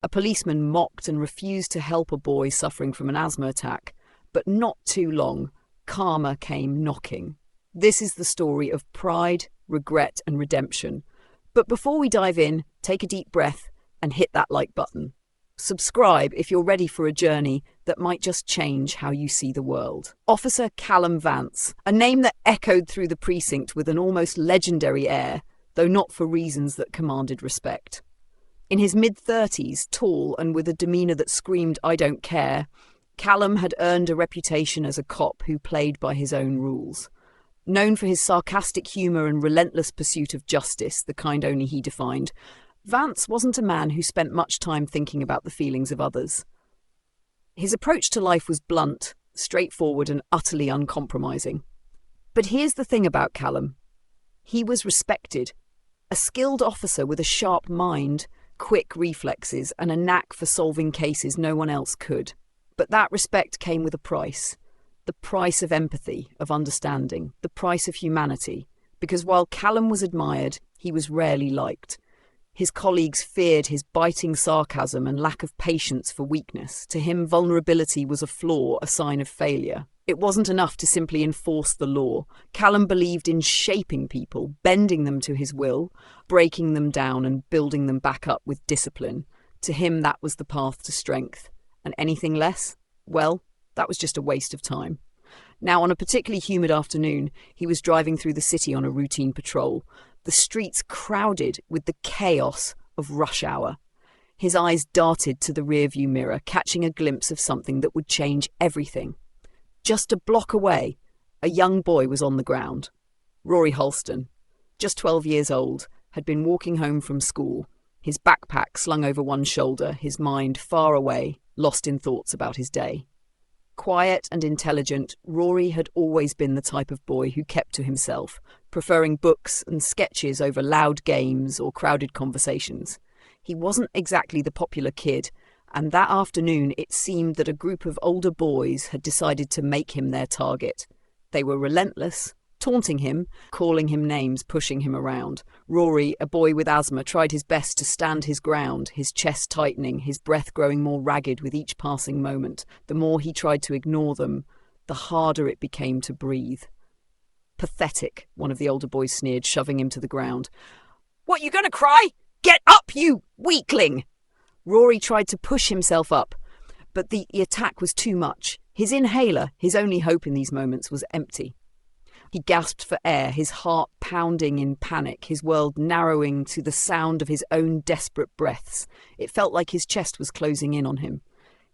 A policeman mocked and refused to help a boy suffering from an asthma attack, but not too long, karma came knocking. This is the story of pride, regret, and redemption. But before we dive in, take a deep breath and hit that like button. Subscribe if you're ready for a journey that might just change how you see the world. Officer Callum Vance, a name that echoed through the precinct with an almost legendary air, though not for reasons that commanded respect. In his mid-30s, tall and with a demeanour that screamed, "I don't care," Callum had earned a reputation as a cop who played by his own rules. Known for his sarcastic humour and relentless pursuit of justice, the kind only he defined, Vance wasn't a man who spent much time thinking about the feelings of others. His approach to life was blunt, straightforward, and utterly uncompromising. But here's the thing about Callum. He was respected. A skilled officer with a sharp mind, quick reflexes, and a knack for solving cases no one else could. But that respect came with a price. The price of empathy, of understanding, the price of humanity. Because while Callum was admired, he was rarely liked. His colleagues feared his biting sarcasm and lack of patience for weakness. To him, vulnerability was a flaw, a sign of failure. It wasn't enough to simply enforce the law. Callum believed in shaping people, bending them to his will, breaking them down and building them back up with discipline. To him, that was the path to strength. And anything less? Well, that was just a waste of time. Now, on a particularly humid afternoon, he was driving through the city on a routine patrol. The streets crowded with the chaos of rush hour. His eyes darted to the rearview mirror, catching a glimpse of something that would change everything. Just a block away, a young boy was on the ground. Rory Halston, just 12 years old, had been walking home from school, his backpack slung over one shoulder, his mind far away, lost in thoughts about his day. Quiet and intelligent, Rory had always been the type of boy who kept to himself, preferring books and sketches over loud games or crowded conversations. He wasn't exactly the popular kid, and that afternoon it seemed that a group of older boys had decided to make him their target. They were relentless, taunting him, calling him names, pushing him around. Rory, a boy with asthma, tried his best to stand his ground, his chest tightening, his breath growing more ragged with each passing moment. The more he tried to ignore them, the harder it became to breathe. "Pathetic," one of the older boys sneered, shoving him to the ground. "What, you gonna cry? Get up, you weakling!" Rory tried to push himself up, but the attack was too much. His inhaler, his only hope in these moments, was empty. He gasped for air, his heart pounding in panic, his world narrowing to the sound of his own desperate breaths. It felt like his chest was closing in on him.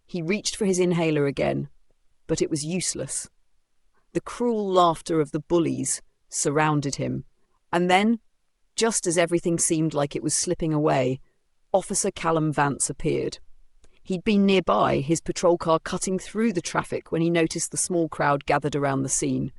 He reached for his inhaler again, but it was useless. The cruel laughter of the bullies surrounded him. And then, just as everything seemed like it was slipping away, Officer Callum Vance appeared. He'd been nearby, his patrol car cutting through the traffic when he noticed the small crowd gathered around the scene.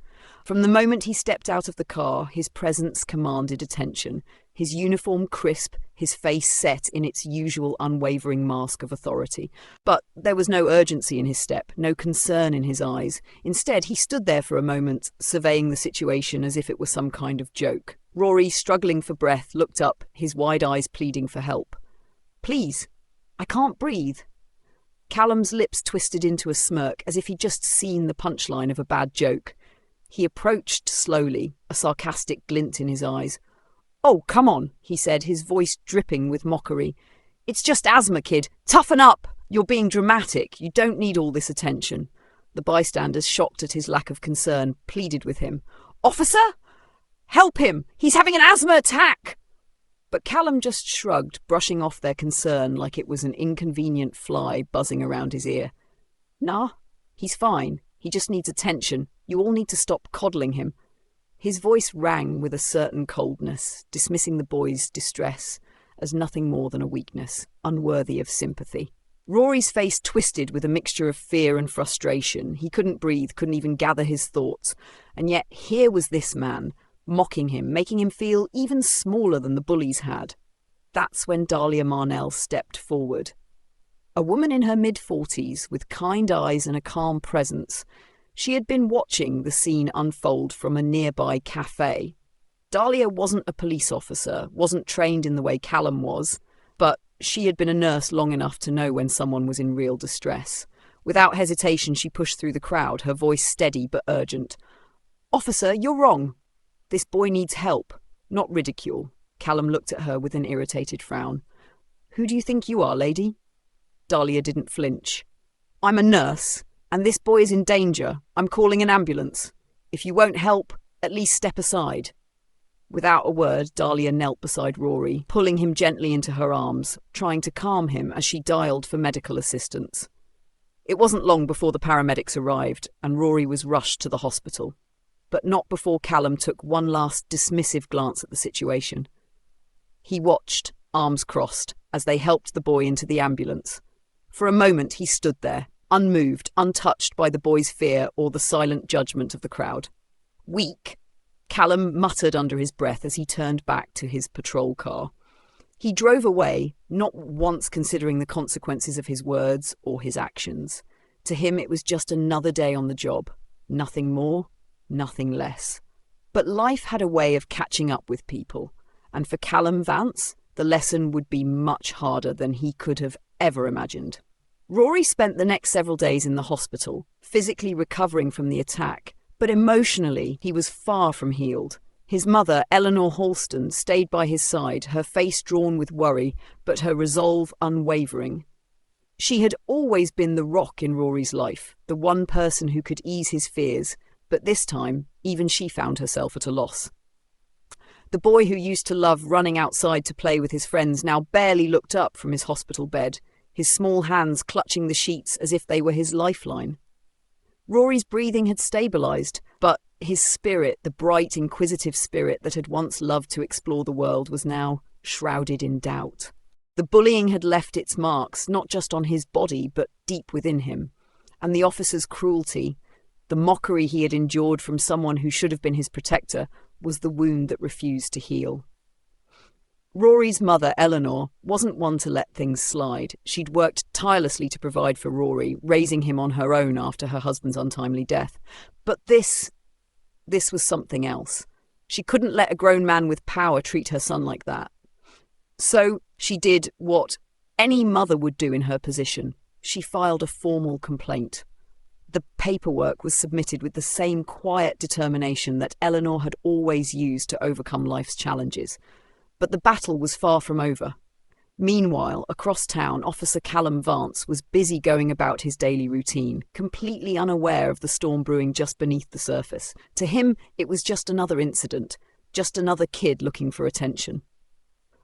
From the moment he stepped out of the car, his presence commanded attention. His uniform crisp, his face set in its usual unwavering mask of authority. But there was no urgency in his step, no concern in his eyes. Instead, he stood there for a moment, surveying the situation as if it were some kind of joke. Rory, struggling for breath, looked up, his wide eyes pleading for help. "Please, I can't breathe." Callum's lips twisted into a smirk, as if he'd just seen the punchline of a bad joke. He approached slowly, a sarcastic glint in his eyes. "Oh, come on," he said, his voice dripping with mockery. "It's just asthma, kid. Toughen up. You're being dramatic. You don't need all this attention." The bystanders, shocked at his lack of concern, pleaded with him. "Officer? Help him! He's having an asthma attack!" But Callum just shrugged, brushing off their concern like it was an inconvenient fly buzzing around his ear. "Nah, he's fine. He just needs attention. You all need to stop coddling him." His voice rang with a certain coldness, dismissing the boy's distress as nothing more than a weakness, unworthy of sympathy. Rory's face twisted with a mixture of fear and frustration. He couldn't breathe, couldn't even gather his thoughts. And yet here was this man, mocking him, making him feel even smaller than the bullies had. That's when Dahlia Marnell stepped forward. A woman in her mid-40s, with kind eyes and a calm presence. She had been watching the scene unfold from a nearby cafe. Dahlia wasn't a police officer, wasn't trained in the way Callum was, but She had been a nurse long enough to know when someone was in real distress. Without hesitation, she pushed through the crowd, her voice steady but urgent. "Officer, you're wrong. This boy needs help, not ridicule." Callum looked at her with an irritated frown. "Who do you think you are, lady?" Dahlia didn't flinch. "I'm a nurse, and this boy is in danger. I'm calling an ambulance. If you won't help, at least step aside." Without a word, Dahlia knelt beside Rory, pulling him gently into her arms, trying to calm him as she dialed for medical assistance. It wasn't long before the paramedics arrived, and Rory was rushed to the hospital. But not before Callum took one last dismissive glance at the situation. He watched, arms crossed, as they helped the boy into the ambulance. For a moment he stood there, unmoved, untouched by the boy's fear or the silent judgment of the crowd. "Weak," Callum muttered under his breath as he turned back to his patrol car. He drove away, not once considering the consequences of his words or his actions. To him it was just another day on the job. Nothing more, nothing less. But life had a way of catching up with people, and for Callum Vance, the lesson would be much harder than he could have ever imagined. Rory spent the next several days in the hospital, physically recovering from the attack, but emotionally he was far from healed. His mother, Eleanor Halston, stayed by his side, her face drawn with worry, but her resolve unwavering. She had always been the rock in Rory's life, the one person who could ease his fears, but this time even she found herself at a loss. The boy who used to love running outside to play with his friends now barely looked up from his hospital bed, his small hands clutching the sheets as if they were his lifeline. Rory's breathing had stabilised, but his spirit, the bright, inquisitive spirit that had once loved to explore the world, was now shrouded in doubt. The bullying had left its marks, not just on his body, but deep within him. And the officer's cruelty, the mockery he had endured from someone who should have been his protector, was the wound that refused to heal. Rory's mother, Eleanor, wasn't one to let things slide. She'd worked tirelessly to provide for Rory, raising him on her own after her husband's untimely death. But this was something else. She couldn't let a grown man with power treat her son like that. So she did what any mother would do in her position. She filed a formal complaint. The paperwork was submitted with the same quiet determination that Eleanor had always used to overcome life's challenges. But the battle was far from over. Meanwhile, across town, Officer Callum Vance was busy going about his daily routine, completely unaware of the storm brewing just beneath the surface. To him, it was just another incident, just another kid looking for attention.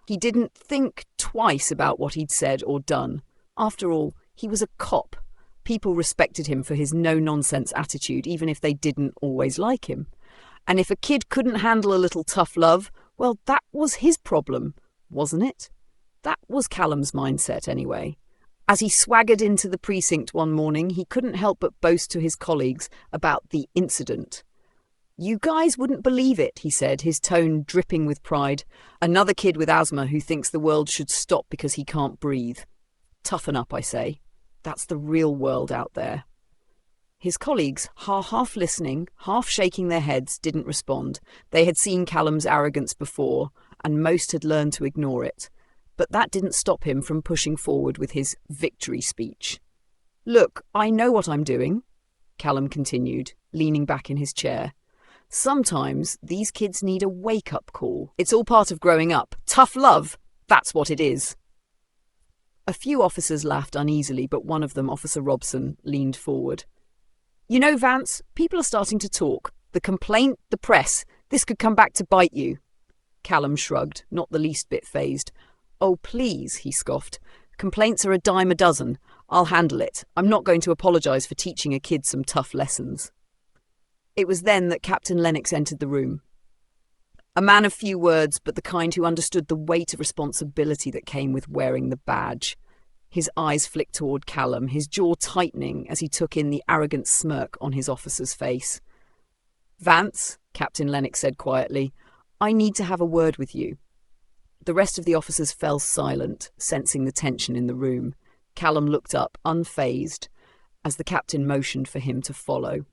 He didn't think twice about what he'd said or done. After all, he was a cop. People respected him for his no-nonsense attitude, even if they didn't always like him. And if a kid couldn't handle a little tough love, well, that was his problem, wasn't it? That was Callum's mindset, anyway. As he swaggered into the precinct one morning, he couldn't help but boast to his colleagues about the incident. "You guys wouldn't believe it," he said, his tone dripping with pride. "Another kid with asthma who thinks the world should stop because he can't breathe. Toughen up, I say. That's the real world out there." His colleagues, half listening, half shaking their heads, didn't respond. They had seen Callum's arrogance before, and most had learned to ignore it. But that didn't stop him from pushing forward with his victory speech. "Look, I know what I'm doing," Callum continued, leaning back in his chair. "Sometimes these kids need a wake-up call. It's all part of growing up. Tough love, that's what it is." A few officers laughed uneasily, but one of them, Officer Robson, leaned forward. "You know, Vance, people are starting to talk. The complaint, the press, this could come back to bite you." Callum shrugged, not the least bit fazed. "Oh, please," he scoffed. "Complaints are a dime a dozen. I'll handle it. I'm not going to apologise for teaching a kid some tough lessons." It was then that Captain Lennox entered the room. A man of few words, but the kind who understood the weight of responsibility that came with wearing the badge. His eyes flicked toward Callum, his jaw tightening as he took in the arrogant smirk on his officer's face. "Vance," Captain Lennox said quietly, "I need to have a word with you." The rest of the officers fell silent, sensing the tension in the room. Callum looked up, unfazed, as the captain motioned for him to follow.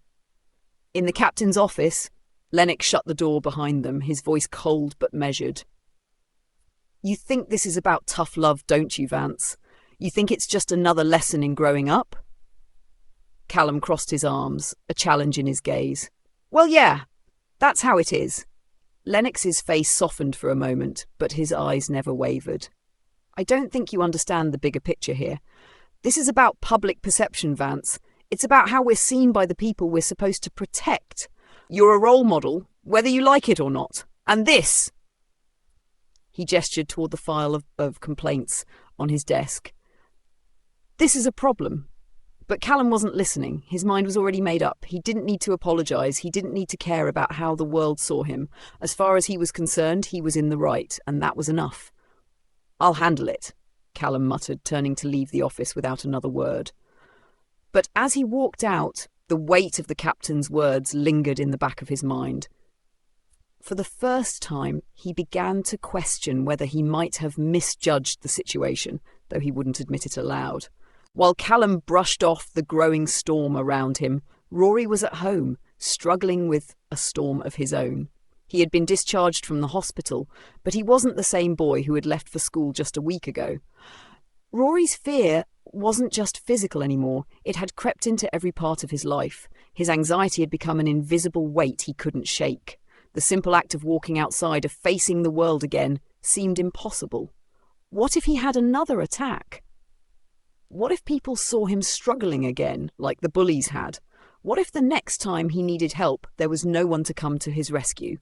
In the captain's office, Lennox shut the door behind them, his voice cold but measured. You think this is about tough love, don't you, Vance? You think it's just another lesson in growing up? Callum crossed his arms, a challenge in his gaze. Well, yeah, that's how it is. Lennox's face softened for a moment, but his eyes never wavered. I don't think you understand the bigger picture here. This is about public perception, Vance. It's about how we're seen by the people we're supposed to protect. You're a role model, whether you like it or not. And this... He gestured toward the file of complaints on his desk. This is a problem. But Callum wasn't listening. His mind was already made up. He didn't need to apologise. He didn't need to care about how the world saw him. As far as he was concerned, he was in the right, and that was enough. I'll handle it, Callum muttered, turning to leave the office without another word. But as he walked out, the weight of the captain's words lingered in the back of his mind. For the first time, he began to question whether he might have misjudged the situation, though he wouldn't admit it aloud. While Callum brushed off the growing storm around him, Rory was at home, struggling with a storm of his own. He had been discharged from the hospital, but he wasn't the same boy who had left for school just a week ago. Rory's fear wasn't just physical anymore. It had crept into every part of his life. His anxiety had become an invisible weight he couldn't shake. The simple act of walking outside, of facing the world again, seemed impossible. What if he had another attack? What if people saw him struggling again, like the bullies had? What if the next time he needed help, there was no one to come to his rescue?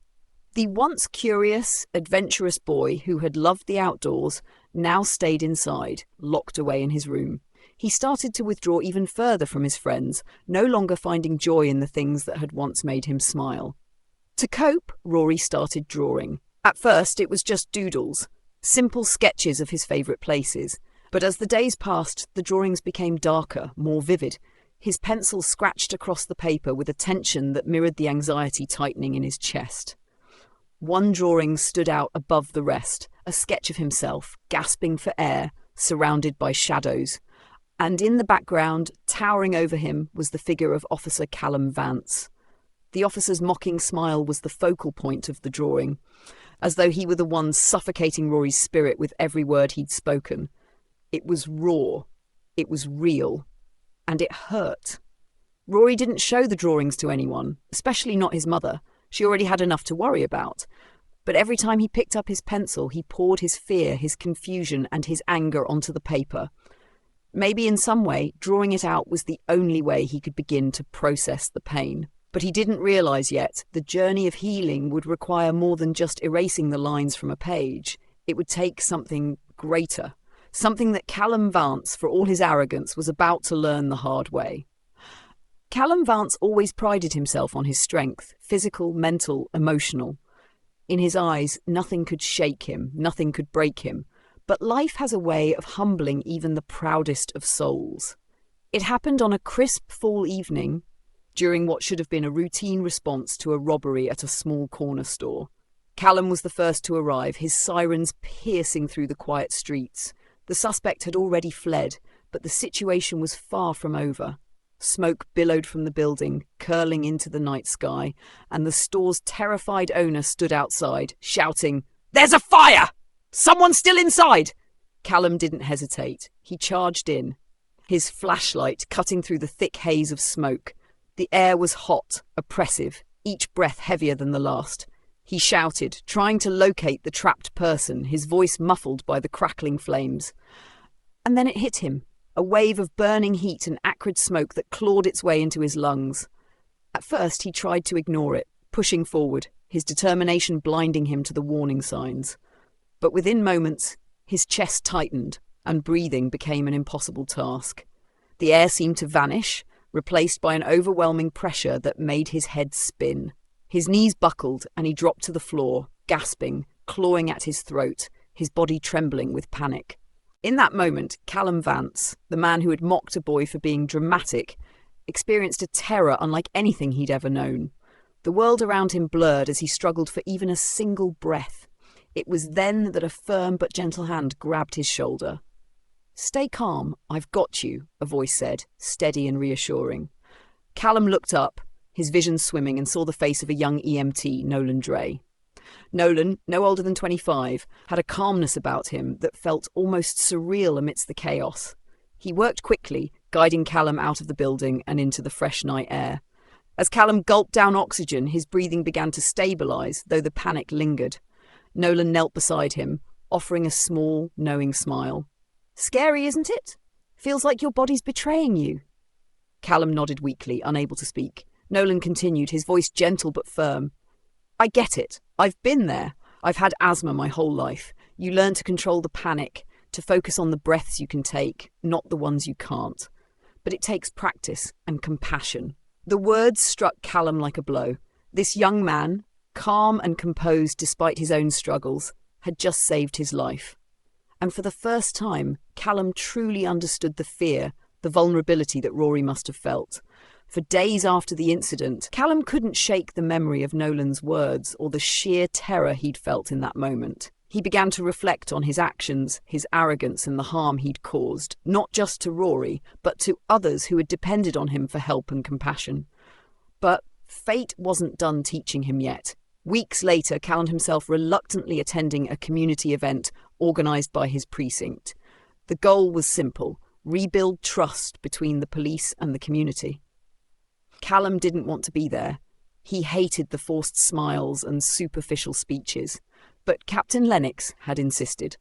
The once curious, adventurous boy who had loved the outdoors now stayed inside, locked away in his room. He started to withdraw even further from his friends, no longer finding joy in the things that had once made him smile. To cope, Rory started drawing. At first, it was just doodles, simple sketches of his favourite places. But as the days passed, the drawings became darker, more vivid. His pencil scratched across the paper with a tension that mirrored the anxiety tightening in his chest. One drawing stood out above the rest, a sketch of himself, gasping for air, surrounded by shadows. And in the background, towering over him, was the figure of Officer Callum Vance. The officer's mocking smile was the focal point of the drawing, as though he were the one suffocating Rory's spirit with every word he'd spoken. It was raw, it was real, and it hurt. Rory didn't show the drawings to anyone, especially not his mother. She already had enough to worry about. But every time he picked up his pencil, he poured his fear, his confusion, and his anger onto the paper. Maybe in some way, drawing it out was the only way he could begin to process the pain. But he didn't realise yet the journey of healing would require more than just erasing the lines from a page. It would take something greater. Something that Callum Vance, for all his arrogance, was about to learn the hard way. Callum Vance always prided himself on his strength, physical, mental, emotional. In his eyes, nothing could shake him, nothing could break him. But life has a way of humbling even the proudest of souls. It happened on a crisp fall evening, during what should have been a routine response to a robbery at a small corner store. Callum was the first to arrive, his sirens piercing through the quiet streets. The suspect had already fled, but the situation was far from over. Smoke billowed from the building, curling into the night sky, and the store's terrified owner stood outside, shouting, "There's a fire! Someone's still inside!" Callum didn't hesitate. He charged in, his flashlight cutting through the thick haze of smoke. The air was hot, oppressive, each breath heavier than the last. He shouted, trying to locate the trapped person, his voice muffled by the crackling flames. And then it hit him, a wave of burning heat and acrid smoke that clawed its way into his lungs. At first he tried to ignore it, pushing forward, his determination blinding him to the warning signs. But within moments, his chest tightened, and breathing became an impossible task. The air seemed to vanish, replaced by an overwhelming pressure that made his head spin. His knees buckled and he dropped to the floor, gasping, clawing at his throat, his body trembling with panic. In that moment, Callum Vance, the man who had mocked a boy for being dramatic, experienced a terror unlike anything he'd ever known. The world around him blurred as he struggled for even a single breath. It was then that a firm but gentle hand grabbed his shoulder. "Stay calm, I've got you," a voice said, steady and reassuring. Callum looked up, his vision swimming, and saw the face of a young EMT, Nolan Dray. Nolan, no older than 25, had a calmness about him that felt almost surreal amidst the chaos. He worked quickly, guiding Callum out of the building and into the fresh night air. As Callum gulped down oxygen, his breathing began to stabilise, though the panic lingered. Nolan knelt beside him, offering a small, knowing smile. "Scary, isn't it? Feels like your body's betraying you." Callum nodded weakly, unable to speak. Nolan continued, his voice gentle but firm. "I get it. I've been there. I've had asthma my whole life. You learn to control the panic, to focus on the breaths you can take, not the ones you can't. But it takes practice and compassion." The words struck Callum like a blow. This young man, calm and composed despite his own struggles, had just saved his life. And for the first time, Callum truly understood the fear, the vulnerability that Rory must have felt. For days after the incident, Callum couldn't shake the memory of Nolan's words or the sheer terror he'd felt in that moment. He began to reflect on his actions, his arrogance and the harm he'd caused, not just to Rory, but to others who had depended on him for help and compassion. But fate wasn't done teaching him yet. Weeks later, found himself reluctantly attending a community event organised by his precinct. The goal was simple: rebuild trust between the police and the community. Callum didn't want to be there. He hated the forced smiles and superficial speeches. But Captain Lennox had insisted.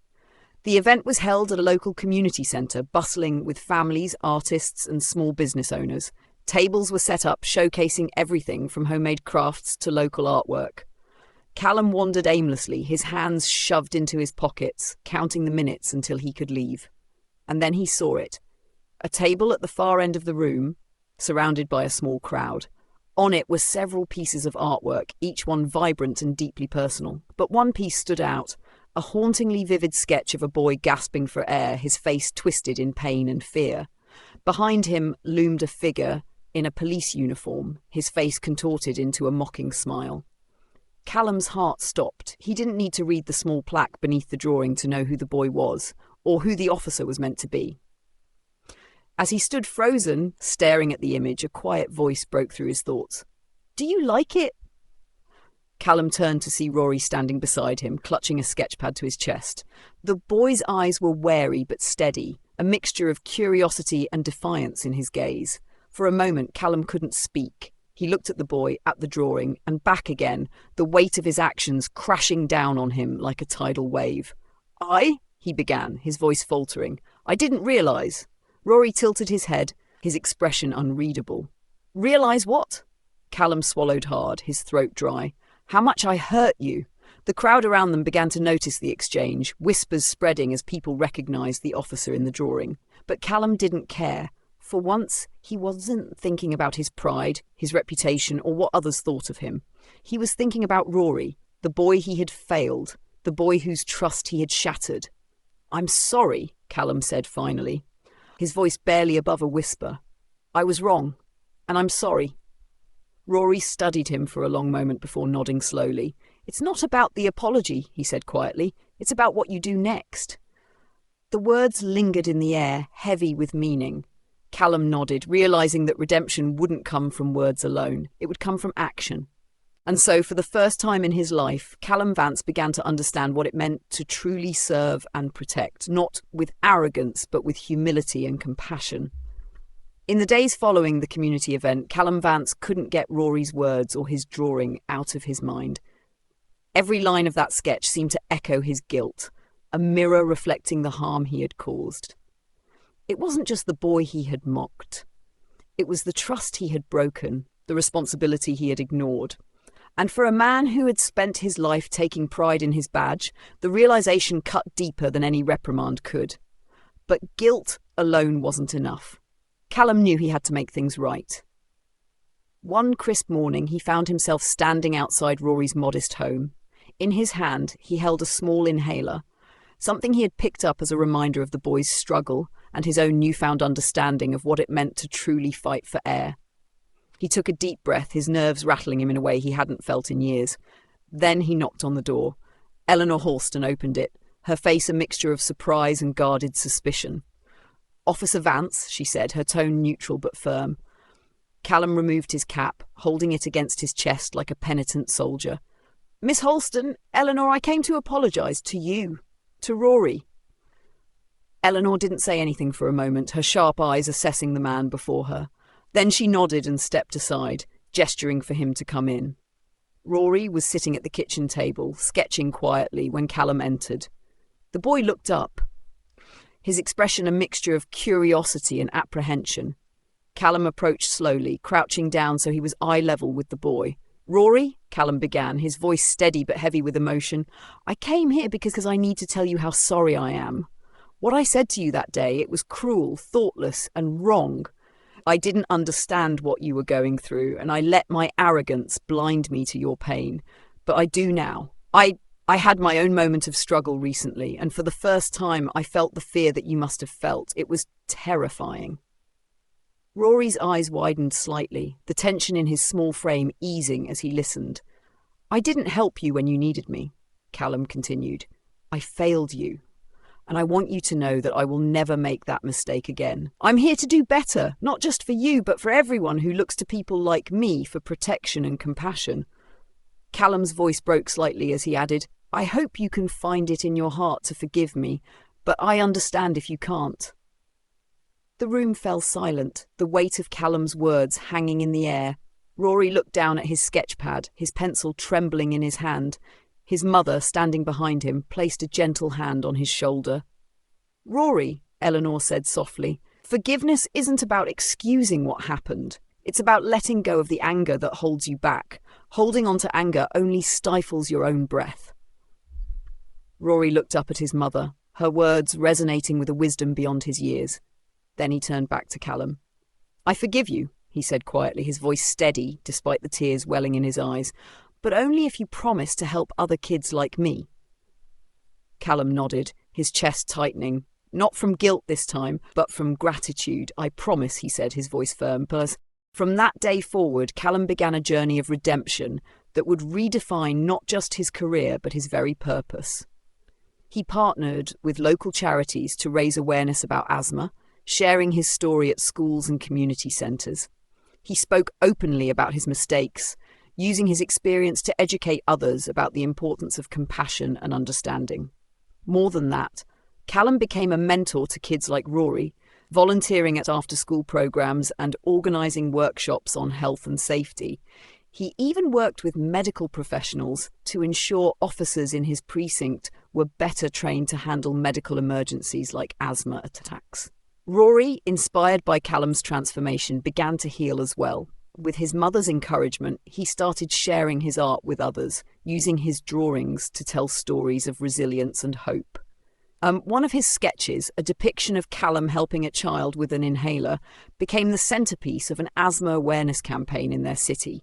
The event was held at a local community centre, bustling with families, artists and small business owners. Tables were set up, showcasing everything from homemade crafts to local artwork. Callum wandered aimlessly, his hands shoved into his pockets, counting the minutes until he could leave. And then he saw it. A table at the far end of the room, surrounded by a small crowd. On it were several pieces of artwork, each one vibrant and deeply personal. But one piece stood out, a hauntingly vivid sketch of a boy gasping for air, his face twisted in pain and fear. Behind him loomed a figure in a police uniform, his face contorted into a mocking smile. Callum's heart stopped. He didn't need to read the small plaque beneath the drawing to know who the boy was, or who the officer was meant to be. As he stood frozen, staring at the image, a quiet voice broke through his thoughts. "Do you like it?" Callum turned to see Rory standing beside him, clutching a sketchpad to his chest. The boy's eyes were wary but steady, a mixture of curiosity and defiance in his gaze. For a moment, Callum couldn't speak. He looked at the boy, at the drawing, and back again, the weight of his actions crashing down on him like a tidal wave. He began, his voice faltering. "I didn't realise." Rory tilted his head, his expression unreadable. "Realise what?" Callum swallowed hard, his throat dry. "How much I hurt you." The crowd around them began to notice the exchange, whispers spreading as people recognised the officer in the drawing. But Callum didn't care. For once, he wasn't thinking about his pride, his reputation, or what others thought of him. He was thinking about Rory, the boy he had failed, the boy whose trust he had shattered. "I'm sorry," Callum said finally, his voice barely above a whisper. "I was wrong, and I'm sorry." Rory studied him for a long moment before nodding slowly. "It's not about the apology," he said quietly. "It's about what you do next." The words lingered in the air, heavy with meaning. Callum nodded, realising that redemption wouldn't come from words alone. It would come from action. And so, for the first time in his life, Callum Vance began to understand what it meant to truly serve and protect, not with arrogance, but with humility and compassion. In the days following the community event, Callum Vance couldn't get Rory's words or his drawing out of his mind. Every line of that sketch seemed to echo his guilt, a mirror reflecting the harm he had caused. It wasn't just the boy he had mocked. It was the trust he had broken, the responsibility he had ignored. And for a man who had spent his life taking pride in his badge, the realisation cut deeper than any reprimand could. But guilt alone wasn't enough. Callum knew he had to make things right. One crisp morning, he found himself standing outside Rory's modest home. In his hand, he held a small inhaler, something he had picked up as a reminder of the boy's struggle and his own newfound understanding of what it meant to truly fight for air. He took a deep breath, his nerves rattling him in a way he hadn't felt in years. Then he knocked on the door. Eleanor Halston opened it, her face a mixture of surprise and guarded suspicion. "Officer Vance," she said, her tone neutral but firm. Callum removed his cap, holding it against his chest like a penitent soldier. Miss Holston, Eleanor, I came to apologise to you, to Rory. Eleanor didn't say anything for a moment, her sharp eyes assessing the man before her. Then she nodded and stepped aside, gesturing for him to come in. Rory was sitting at the kitchen table, sketching quietly when Callum entered. The boy looked up, his expression a mixture of curiosity and apprehension. Callum approached slowly, crouching down so he was eye level with the boy. "Rory," Callum began, his voice steady but heavy with emotion, "I came here because I need to tell you how sorry I am. What I said to you that day, it was cruel, thoughtless, and wrong. I didn't understand what you were going through, and I let my arrogance blind me to your pain. But I do now. I had my own moment of struggle recently, and for the first time I felt the fear that you must have felt. It was terrifying." Rory's eyes widened slightly, the tension in his small frame easing as he listened. "I didn't help you when you needed me," Callum continued. "I failed you. And I want you to know that I will never make that mistake again. I'm here to do better, not just for you, but for everyone who looks to people like me for protection and compassion." Callum's voice broke slightly as he added, "I hope you can find it in your heart to forgive me, but I understand if you can't." The room fell silent, the weight of Callum's words hanging in the air. Rory looked down at his sketchpad, his pencil trembling in his hand. His mother, standing behind him, placed a gentle hand on his shoulder. "Rory," Eleanor said softly, "forgiveness isn't about excusing what happened. It's about letting go of the anger that holds you back. Holding on to anger only stifles your own breath." Rory looked up at his mother, her words resonating with a wisdom beyond his years. Then he turned back to Callum. "I forgive you," he said quietly, his voice steady despite the tears welling in his eyes, "but only if you promise to help other kids like me." Callum nodded, his chest tightening. "Not from guilt this time, but from gratitude. I promise," he said, his voice firm. But from that day forward, Callum began a journey of redemption that would redefine not just his career, but his very purpose. He partnered with local charities to raise awareness about asthma, sharing his story at schools and community centres. He spoke openly about his mistakes, using his experience to educate others about the importance of compassion and understanding. More than that, Callum became a mentor to kids like Rory, volunteering at after-school programs and organising workshops on health and safety. He even worked with medical professionals to ensure officers in his precinct were better trained to handle medical emergencies like asthma attacks. Rory, inspired by Callum's transformation, began to heal as well. With his mother's encouragement, he started sharing his art with others, using his drawings to tell stories of resilience and hope. One of his sketches, a depiction of Callum helping a child with an inhaler, became the centrepiece of an asthma awareness campaign in their city.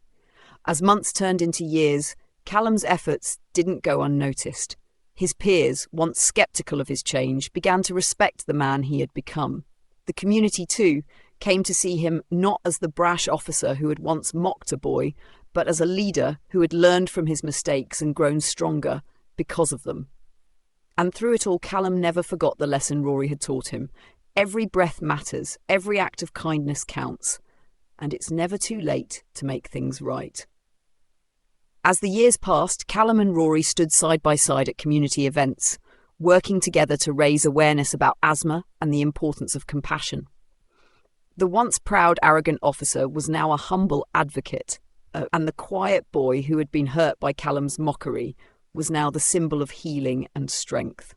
As months turned into years, Callum's efforts didn't go unnoticed. His peers, once sceptical of his change, began to respect the man he had become. The community, too, came to see him not as the brash officer who had once mocked a boy, but as a leader who had learned from his mistakes and grown stronger because of them. And through it all, Callum never forgot the lesson Rory had taught him. Every breath matters, every act of kindness counts, and it's never too late to make things right. As the years passed, Callum and Rory stood side by side at community events, working together to raise awareness about asthma and the importance of compassion. The once proud, arrogant officer was now a humble advocate, and the quiet boy who had been hurt by Callum's mockery was now the symbol of healing and strength.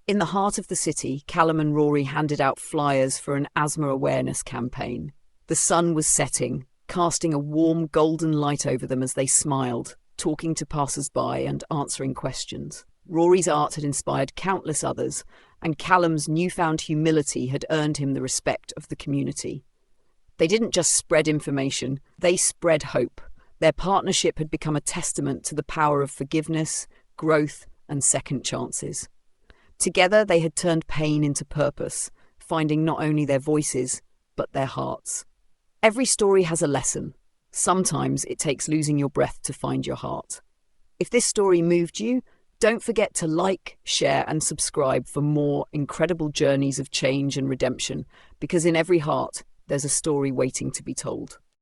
In the heart of the city, Callum and Rory handed out flyers for an asthma awareness campaign. The sun was setting, casting a warm golden light over them as they smiled, talking to passers-by and answering questions. Rory's art had inspired countless others, and Callum's newfound humility had earned him the respect of the community. They didn't just spread information, they spread hope. Their partnership had become a testament to the power of forgiveness, growth, and second chances. Together, they had turned pain into purpose, finding not only their voices, but their hearts. Every story has a lesson. Sometimes it takes losing your breath to find your heart. If this story moved you, don't forget to like, share, and subscribe for more incredible journeys of change and redemption, because in every heart, there's a story waiting to be told.